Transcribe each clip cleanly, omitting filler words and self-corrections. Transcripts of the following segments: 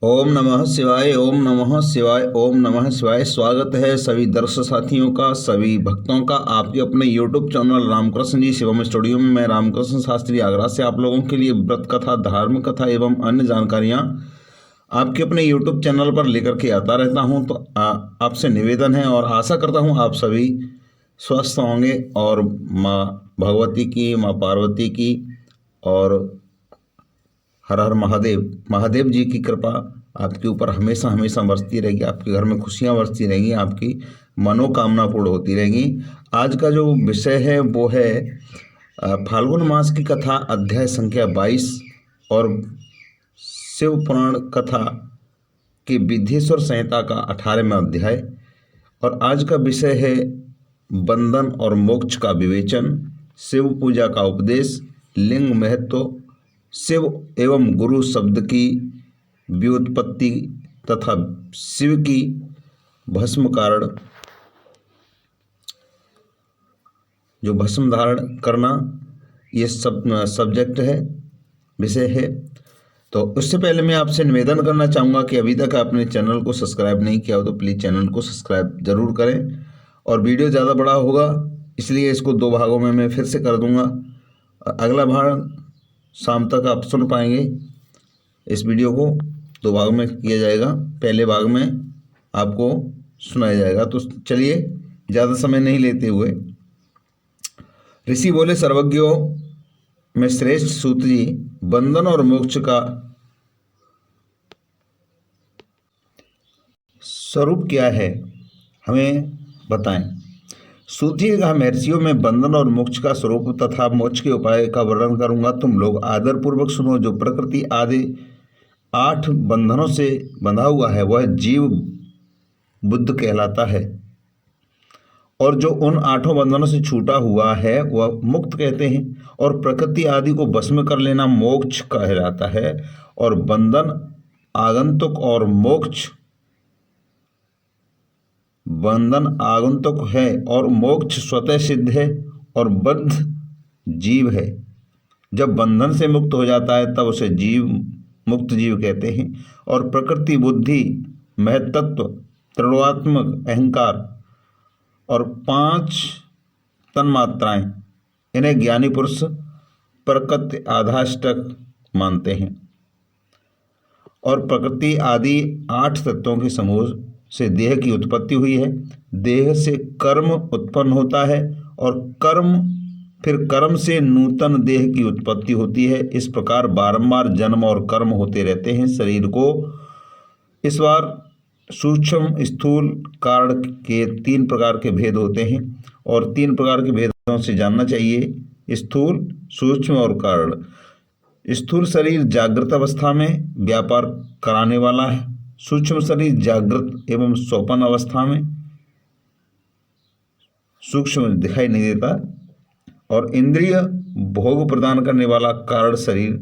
ओम नमः शिवाय। ओम नमः शिवाय। ओम नमः शिवाय। स्वागत है सभी दर्शक साथियों का, सभी भक्तों का आपके अपने YouTube चैनल रामकृष्ण जी शिवम स्टूडियो में। मैं रामकृष्ण शास्त्री आगरा से आप लोगों के लिए व्रत कथा, धार्मिक कथा एवं अन्य जानकारियां आपके अपने YouTube चैनल पर लेकर के आता रहता हूं। तो आपसे निवेदन है और आशा करता हूं आप सभी स्वस्थ होंगे और माँ भगवती की, माँ पार्वती की और हर हर महादेव महादेव जी की कृपा आपके ऊपर हमेशा हमेशा बरसती रहेगी। आपके घर में खुशियां बरसती रहेंगी, आपकी मनोकामना पूर्ण होती रहेंगी। आज का जो विषय है वो है फाल्गुन मास की कथा, अध्याय संख्या 22 और शिव पुराण कथा की विधेश्वर संहिता का 18वां अध्याय। और आज का विषय है बंधन और मोक्ष का विवेचन, शिव पूजा का उपदेश, लिंग महत्व, शिव एवं गुरु शब्द की व्युत्पत्ति तथा शिव की भस्म कारण, जो भस्म धारण करना, ये सब सब्जेक्ट है, विषय है। तो उससे पहले मैं आपसे निवेदन करना चाहूँगा कि अभी तक आपने चैनल को सब्सक्राइब नहीं किया हो तो प्लीज़ चैनल को सब्सक्राइब जरूर करें। और वीडियो ज़्यादा बड़ा होगा इसलिए इसको 2 भागों में मैं फिर से कर दूँगा। अगला भाग शाम तक आप सुन पाएंगे। इस वीडियो को 2 भागों में किया जाएगा, पहले भाग में आपको सुनाया जाएगा। तो चलिए ज़्यादा समय नहीं लेते हुए, ऋषि बोले, सर्वज्ञों में श्रेष्ठ सूत जी, बंधन और मोक्ष का स्वरूप क्या है हमें बताएं। सूत जी ने कहा, महर्षियों में बंधन और मोक्ष का स्वरूप तथा मोक्ष के उपाय का वर्णन करूंगा। तुम लोग आदर पूर्वक सुनो। जो प्रकृति आदि 8 बंधनों से बंधा हुआ है वह जीव बुद्ध कहलाता है, और जो उन 8 बंधनों से छूटा हुआ है वह मुक्त कहते हैं। और प्रकृति आदि को भस्म कर लेना मोक्ष कहलाता है। और बंधन आगंतुक और मोक्ष बंधन आगंतुक है और मोक्ष स्वतः सिद्ध है और बद्ध जीव है। जब बंधन से मुक्त हो जाता है तब उसे जीव मुक्त जीव कहते हैं। और प्रकृति, बुद्धि, महतत्व, त्रिगुणात्मक अहंकार और 5 तन्मात्राएं, इन्हें ज्ञानी पुरुष प्रकृति आधाष्टक मानते हैं। और प्रकृति आदि 8 तत्वों के समूह से देह की उत्पत्ति हुई है। देह से कर्म उत्पन्न होता है और फिर कर्म से नूतन देह की उत्पत्ति होती है। इस प्रकार बारंबार जन्म और कर्म होते रहते हैं। शरीर को इस बार सूक्ष्म, स्थूल, कारण के 3 प्रकार के भेद होते हैं और 3 प्रकार के भेदों से जानना चाहिए, स्थूल, सूक्ष्म और कारण। स्थूल शरीर जागृत अवस्था में व्यापार कराने वाला है। सूक्ष्म शरीर जागृत एवं स्वप्न अवस्था में सूक्ष्म दिखाई नहीं देता। और इंद्रिय भोग प्रदान करने वाला कारण शरीर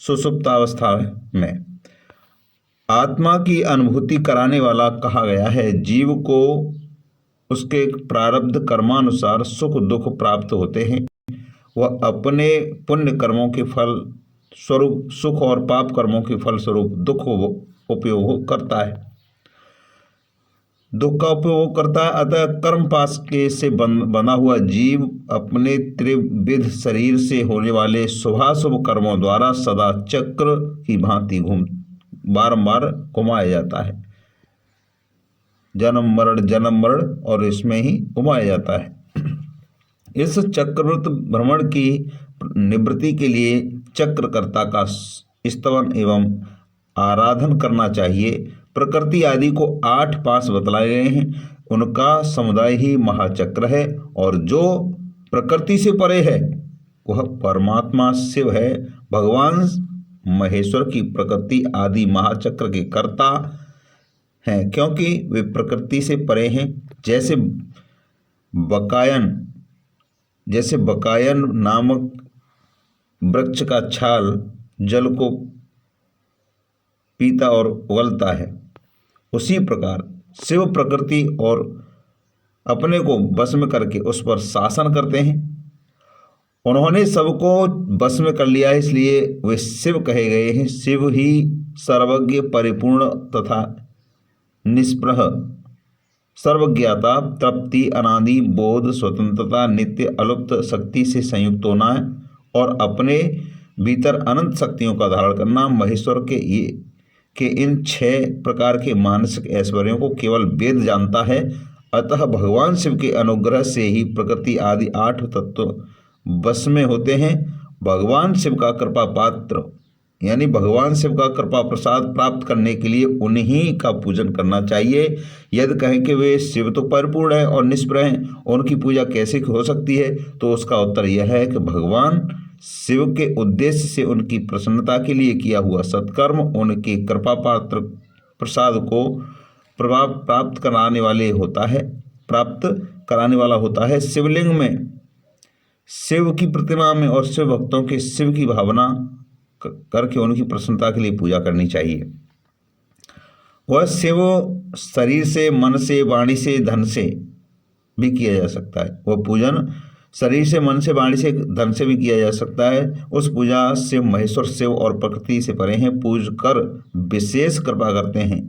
सुषुप्तावस्था में आत्मा की अनुभूति कराने वाला कहा गया है। जीव को उसके प्रारब्ध कर्मानुसार सुख दुख प्राप्त होते हैं। वह अपने पुण्य कर्मों के फल स्वरूप सुख और पाप कर्मों के फल स्वरूप दुख उपयोग करता है, दुख का उपयोग करता है। अतः कर्म पाश के से बना हुआ जीव अपने त्रिविध शरीर से होने वाले शुभाशुभ कर्मों द्वारा सदा चक्र की भांति बारंबार घुमाया जाता है। जन्म मरण और इसमें ही घुमाया जाता है। इस चक्रवृत भ्रमण की निवृत्ति के लिए चक्रकर्ता का स्तवन एवं आराधन करना चाहिए। प्रकृति आदि को 8 पाश बतलाए गए हैं, उनका समुदाय ही महाचक्र है। और जो प्रकृति से परे है वह परमात्मा शिव है। भगवान महेश्वर की प्रकृति आदि महाचक्र के कर्ता हैं, क्योंकि वे प्रकृति से परे हैं। जैसे बकायन नामक वृक्ष का छाल जल को पीता और उगलता है, उसी प्रकार शिव प्रकृति और अपने को वश में करके उस पर शासन करते हैं। उन्होंने सबको बस में कर लिया है, इसलिए वे शिव कहे गए हैं। शिव ही सर्वज्ञ, परिपूर्ण तथा निष्प्रह, सर्वज्ञता, तृप्ति, अनादि, बोध, स्वतंत्रता, नित्य अलुप्त शक्ति से संयुक्त होना है और अपने भीतर अनंत शक्तियों का धारण करना। महेश्वर के इन 6 प्रकार के मानसिक ऐश्वर्यों को केवल वेद जानता है। अतः भगवान शिव के अनुग्रह से ही प्रकृति आदि 8 तत्व बस में होते हैं। भगवान शिव का कृपा पात्र यानी भगवान शिव का कृपा प्रसाद प्राप्त करने के लिए उन्हीं का पूजन करना चाहिए। यदि कहें कि वे शिव तो परिपूर्ण है और निष्प्रह हैं, उनकी पूजा कैसे हो सकती है, तो उसका उत्तर यह है कि भगवान शिव के उद्देश्य से उनकी प्रसन्नता के लिए किया हुआ सत्कर्म उनके कृपा पात्र प्रसाद को प्राप्त कराने वाला होता है। शिवलिंग में, शिव की प्रतिमा में और शिव भक्तों के शिव की भावना करके उनकी प्रसन्नता के लिए पूजा करनी चाहिए। वह शिव शरीर से, मन से, वाणी से, धन से भी किया जा सकता है। वह पूजन शरीर से, मन से, वाणी से, धन से भी किया जा सकता है। उस पूजा से महेश्वर शिव और प्रकृति से परे हैं, पूज कर विशेष कृपा करते हैं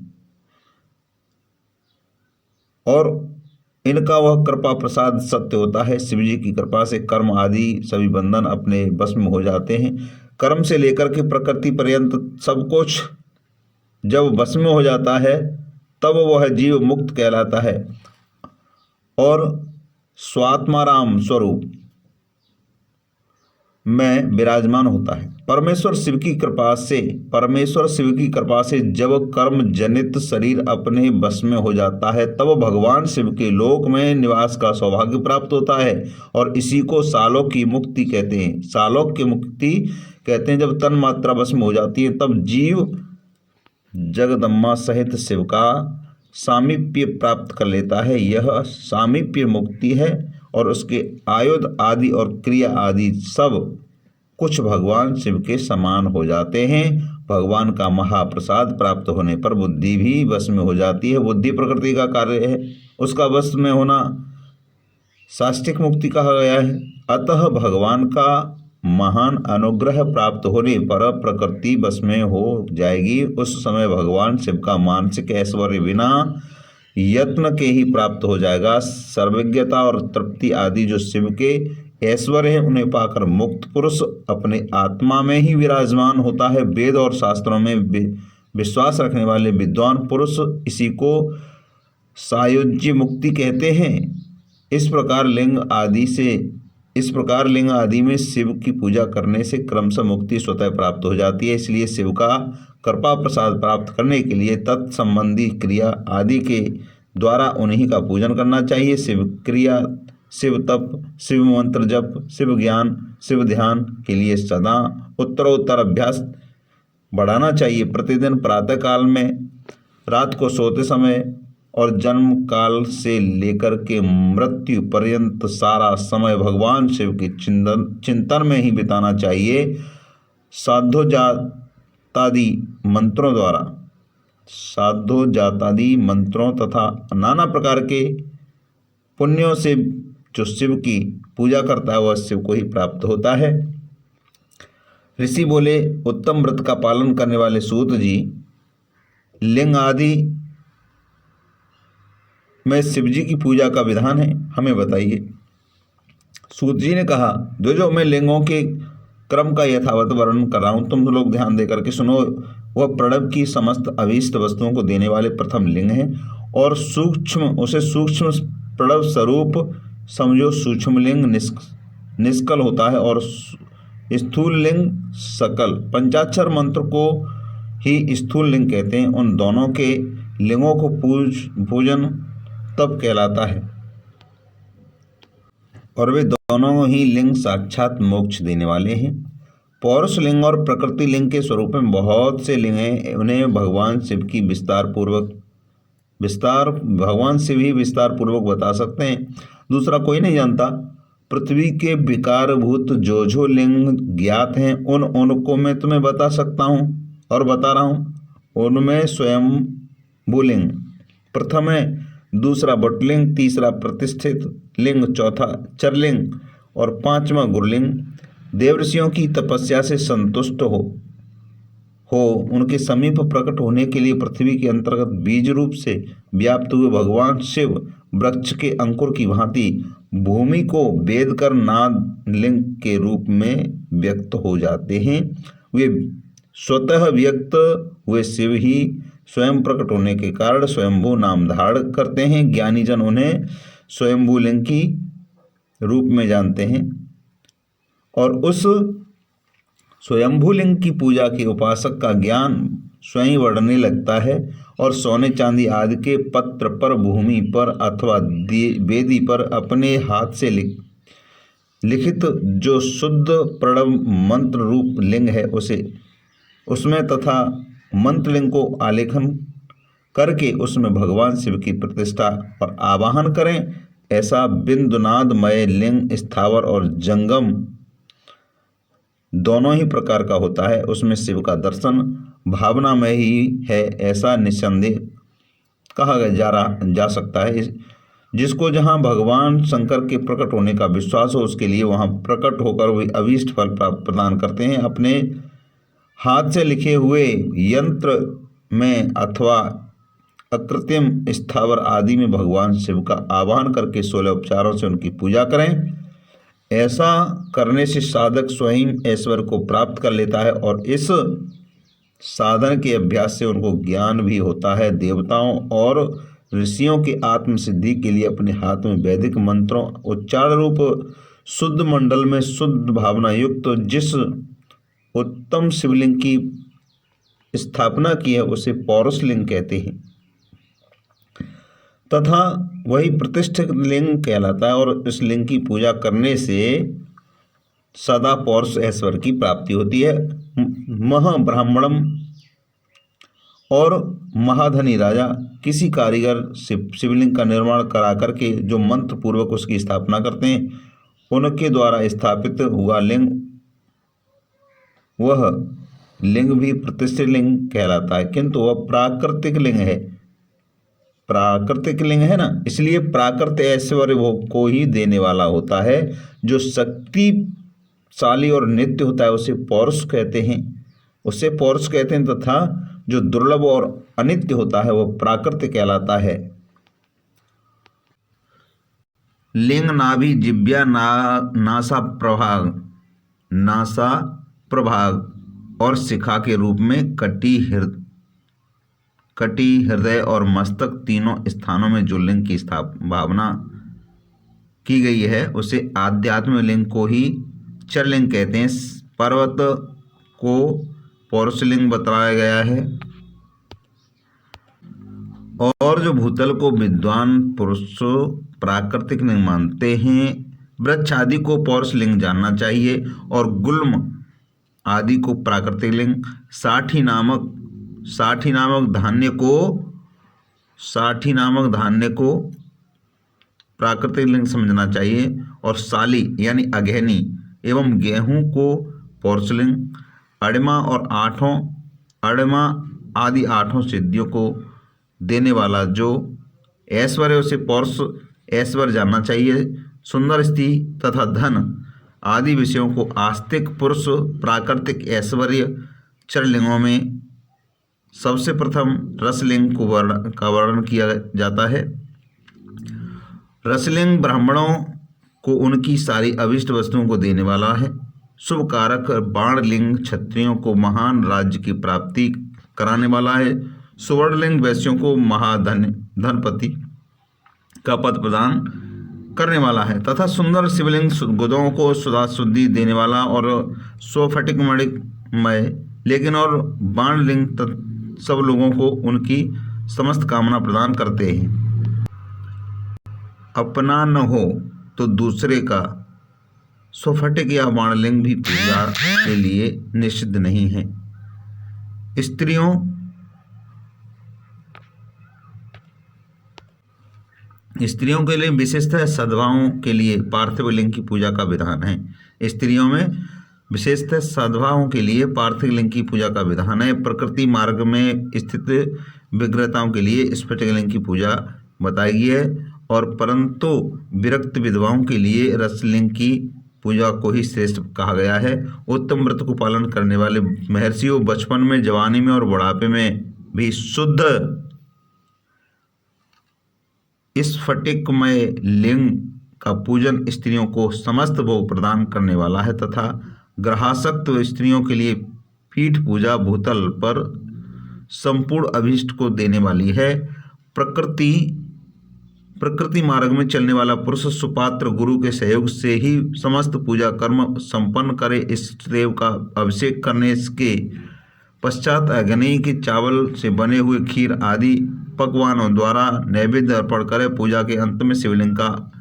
और इनका वह कृपा प्रसाद सत्य होता है। शिव जी की कृपा से कर्म आदि सभी बंधन अपने बस में हो जाते हैं। कर्म से लेकर के प्रकृति पर्यंत सब कुछ जब बस में हो जाता है तब वह जीव मुक्त कहलाता है और स्वात्माराम स्वरूप में विराजमान होता है। परमेश्वर शिव की कृपा से जब कर्म जनित शरीर अपने बस में हो जाता है तब भगवान शिव के लोक में निवास का सौभाग्य प्राप्त होता है और इसी को सालोक की मुक्ति कहते हैं। सालोक की मुक्ति कहते हैं जब तन मात्रा बस में हो जाती है तब जीव जगदम्बा सहित शिव का सामीप्य प्राप्त कर लेता है। यह सामीप्य मुक्ति है और उसके आयुध आदि और क्रिया आदि सब कुछ भगवान शिव के समान हो जाते हैं। भगवान का महाप्रसाद प्राप्त होने पर बुद्धि भी वश में हो जाती है। बुद्धि प्रकृति का कार्य है, उसका वश में होना साष्टिक मुक्ति कहा गया है। अतः भगवान का महान अनुग्रह प्राप्त होने पर प्रकृति बस में हो जाएगी। उस समय भगवान शिव का मानसिक ऐश्वर्य बिना यत्न के ही प्राप्त हो जाएगा। सर्वज्ञता और तृप्ति आदि जो शिव के ऐश्वर्य है उन्हें पाकर मुक्त पुरुष अपने आत्मा में ही विराजमान होता है। वेद और शास्त्रों में विश्वास रखने वाले विद्वान पुरुष इसी को सायुज्य मुक्ति कहते हैं। इस प्रकार लिंग आदि में शिव की पूजा करने से क्रमशः मुक्ति स्वतः प्राप्त हो जाती है। इसलिए शिव का कृपा प्रसाद प्राप्त करने के लिए तत्संबंधी क्रिया आदि के द्वारा उन्हीं का पूजन करना चाहिए। शिव क्रिया, शिव तप, शिव मंत्र जप, शिव ज्ञान, शिव ध्यान के लिए सदा उत्तरोत्तर अभ्यास बढ़ाना चाहिए। प्रतिदिन प्रातः काल में, रात को सोते समय और जन्म काल से लेकर के मृत्यु पर्यंत सारा समय भगवान शिव के चिंतन में ही बिताना चाहिए। साध्योजातादि मंत्रों तथा नाना प्रकार के पुण्यों से जो शिव की पूजा करता है वह शिव को ही प्राप्त होता है। ऋषि बोले, उत्तम व्रत का पालन करने वाले सूत जी, लिंग आदि में शिव जी की पूजा का विधान है, हमें बताइए। सूत जी ने कहा, जो मैं लिंगों के क्रम का यथावत वर्णन कर रहा हूँ, तुम लोग ध्यान दे करके सुनो। वह प्रणव की समस्त अभीष्ट वस्तुओं को देने वाले प्रथम लिंग है और सूक्ष्म प्रणव स्वरूप समझो। सूक्ष्म लिंग निष्कल होता है और स्थूल लिंग सकल। पंचाक्षर मंत्र को ही स्थूल लिंग कहते हैं। उन दोनों के लिंगों को पूजन तब कहलाता है और वे दोनों ही लिंग साक्षात मोक्ष देने वाले हैं। पौरुष लिंग और प्रकृति लिंग के स्वरूप में बहुत से लिंग हैं। उन्हें भगवान शिव ही विस्तार पूर्वक बता सकते हैं, दूसरा कोई नहीं जानता। पृथ्वी के विकारभूत जो लिंग ज्ञात हैं उनको मैं तुम्हें बता सकता हूँ और बता रहा हूँ। उनमें स्वयं भूलिंग प्रथम है, दूसरा बटलिंग, तीसरा प्रतिष्ठित लिंग, चौथा चरलिंग और 5वां गुरुलिंग देवऋषियों की तपस्या से संतुष्ट हो उनके समीप प्रकट होने के लिए पृथ्वी के अंतर्गत बीज रूप से व्याप्त हुए भगवान शिव वृक्ष के अंकुर की भांति भूमि को वेद कर नाद लिंग के रूप में व्यक्त हो जाते हैं। वे स्वतः व्यक्त हुए शिव ही स्वयं प्रकट होने के कारण स्वयंभू नाम धारण करते हैं। ज्ञानी जन उन्हें स्वयंभू लिंग की रूप में जानते हैं और उस स्वयंभू लिंग की पूजा के उपासक का ज्ञान स्वयं बढ़ने लगता है और सोने चांदी आदि के पत्र पर, भूमि पर अथवा वेदी पर अपने हाथ से लिखित जो शुद्ध प्रणव मंत्र रूप लिंग है उसमें तथा मंत्र लिंग को आलेखन करके उसमें भगवान शिव की प्रतिष्ठा और आवाहन करें। ऐसा बिंदुनादमय लिंग स्थावर और जंगम दोनों ही प्रकार का होता है। उसमें शिव का दर्शन भावनामय ही है, ऐसा निस्संदेह कहा जा सकता है। जिसको जहाँ भगवान शंकर के प्रकट होने का विश्वास हो उसके लिए वहाँ प्रकट होकर वे अभीष्ट फल प्रदान करते हैं। अपने हाथ से लिखे हुए यंत्र में अथवा अकृत्रिम स्थावर आदि में भगवान शिव का आवाहन करके 16 उपचारों से उनकी पूजा करें। ऐसा करने से साधक स्वयं ऐश्वर्य को प्राप्त कर लेता है और इस साधन के अभ्यास से उनको ज्ञान भी होता है। देवताओं और ऋषियों की आत्मसिद्धि के लिए अपने हाथ में वैदिक मंत्रों उच्चारण रूप शुद्ध मंडल में शुद्ध भावना युक्त जिस उत्तम शिवलिंग की स्थापना की है उसे पौरुष लिंग कहते हैं तथा वही प्रतिष्ठित लिंग कहलाता है। और इस लिंग की पूजा करने से सदा पौरुष ऐश्वर्य की प्राप्ति होती है। महाब्राह्मणम और महाधनी राजा किसी कारीगर शिवलिंग का निर्माण करा करके जो मंत्र पूर्वक उसकी स्थापना करते हैं उनके द्वारा स्थापित हुआ लिंग वह लिंग भी प्रतिष्ठित लिंग कहलाता है, किंतु वह प्राकृतिक लिंग है। प्राकृतिक लिंग है ना, इसलिए प्राकृत ऐश्वर्य को ही देने वाला होता है। जो शक्तिशाली और नित्य होता है उसे पौरुष कहते हैं तथा जो दुर्लभ और अनित्य होता है वह प्राकृतिक कहलाता है। लिंग नाभि जिह्वा नासा प्रभाग और शिखा के रूप में कटी हृदय और मस्तक तीनों स्थानों में जो लिंग की भावना की गई है उसे आध्यात्म लिंग को ही चरलिंग कहते हैं। पर्वत को पौरुषलिंग बताया गया है और जो भूतल को विद्वान पुरुष प्राकृतिक लिंग मानते हैं। वृक्ष आदि को पौरुषलिंग जानना चाहिए और गुल्म आदि को प्राकृतिक लिंग, साठी नामक धान्य को प्राकृतिक लिंग समझना चाहिए और साली यानी अघैनी एवं गेहूं को पौरुषलिंग, अड़िमा आदि 8 सिद्धियों को देने वाला जो ऐश्वर्य उसे पौरुष ऐश्वर्य जानना चाहिए। सुंदर स्त्री तथा धन आदि विषयों को आस्तिक पुरुष प्राकृतिक ऐश्वर्य चरलिंगों में सबसे प्रथम रसलिंग का वर्णन किया जाता है। रसलिंग ब्राह्मणों को उनकी सारी अभिष्ट वस्तुओं को देने वाला है। शुभ कारक बाणलिंग क्षत्रियों को महान राज्य की प्राप्ति कराने वाला है। सुवर्णलिंग वैश्यों को धनपति का पद प्रदान करने वाला है तथा सुंदर शिवलिंग गुदों को सुधा शुद्धि देने वाला और स्वफटिक मणिमय लेकिन और बाणलिंग सब लोगों को उनकी समस्त कामना प्रदान करते हैं। अपना न हो तो दूसरे का स्वफटिक या बाणलिंग भी पूजा के लिए निषिद्ध नहीं है। स्त्रियों के लिए विशेषतः सद्भावों के लिए पार्थिव लिंग की पूजा का विधान है। स्त्रियों में विशेषतः सद्भावों के लिए पार्थिव लिंग की पूजा का विधान है। प्रकृति मार्ग में स्थित विग्रहताओं के लिए स्फटिक लिंग की पूजा बताई गई है और परंतु विरक्त विधवाओं के लिए रसलिंग की पूजा को ही श्रेष्ठ कहा गया है। उत्तम व्रत को पालन करने वाले महर्षियों बचपन में, जवानी में और बुढ़ापे में भी शुद्ध स्फटिकमय लिंग का पूजन स्त्रियों को समस्त भोग प्रदान करने वाला है तथा ग्रहासक्त स्त्रियों के लिए पीठ पूजा भूतल पर संपूर्ण अभीष्ट को देने वाली है। प्रकृति मार्ग में चलने वाला पुरुष सुपात्र गुरु के सहयोग से ही समस्त पूजा कर्म संपन्न करे। इस देव का अभिषेक करने के पश्चात अग्नि के चावल से बने हुए खीर आदि पकवानों द्वारा नैवेद्य अर्पण करे। पूजा के अंत में शिवलिंग का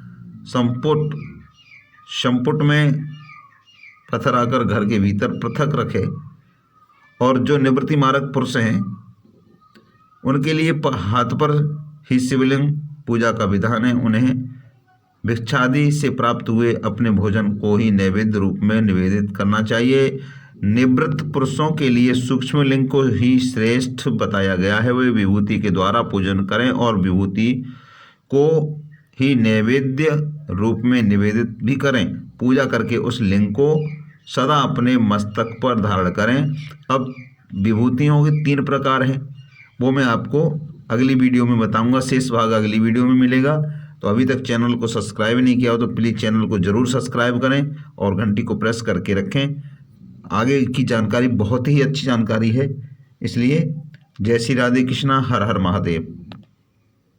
संपुट में पत्थर आकर घर के भीतर पृथक रखे और जो निवृत्ति मार्ग पुरुष हैं उनके लिए हाथ पर ही शिवलिंग पूजा का विधान है। उन्हें भिक्षादि से प्राप्त हुए अपने भोजन को ही नैवेद्य रूप में निवेदित करना चाहिए। निवृत्त पुरुषों के लिए सूक्ष्म लिंग को ही श्रेष्ठ बताया गया है। वे विभूति के द्वारा पूजन करें और विभूति को ही नैवेद्य रूप में निवेदित भी करें। पूजा करके उस लिंग को सदा अपने मस्तक पर धारण करें। अब विभूतियों के 3 प्रकार हैं, वो मैं आपको अगली वीडियो में बताऊंगा। शेष भाग अगली वीडियो में मिलेगा। तो अभी तक चैनल को सब्सक्राइब नहीं किया हो तो प्लीज़ चैनल को ज़रूर सब्सक्राइब करें और घंटी को प्रेस करके रखें। आगे की जानकारी बहुत ही अच्छी जानकारी है, इसलिए जय श्री राधे कृष्णा, हर हर महादेव।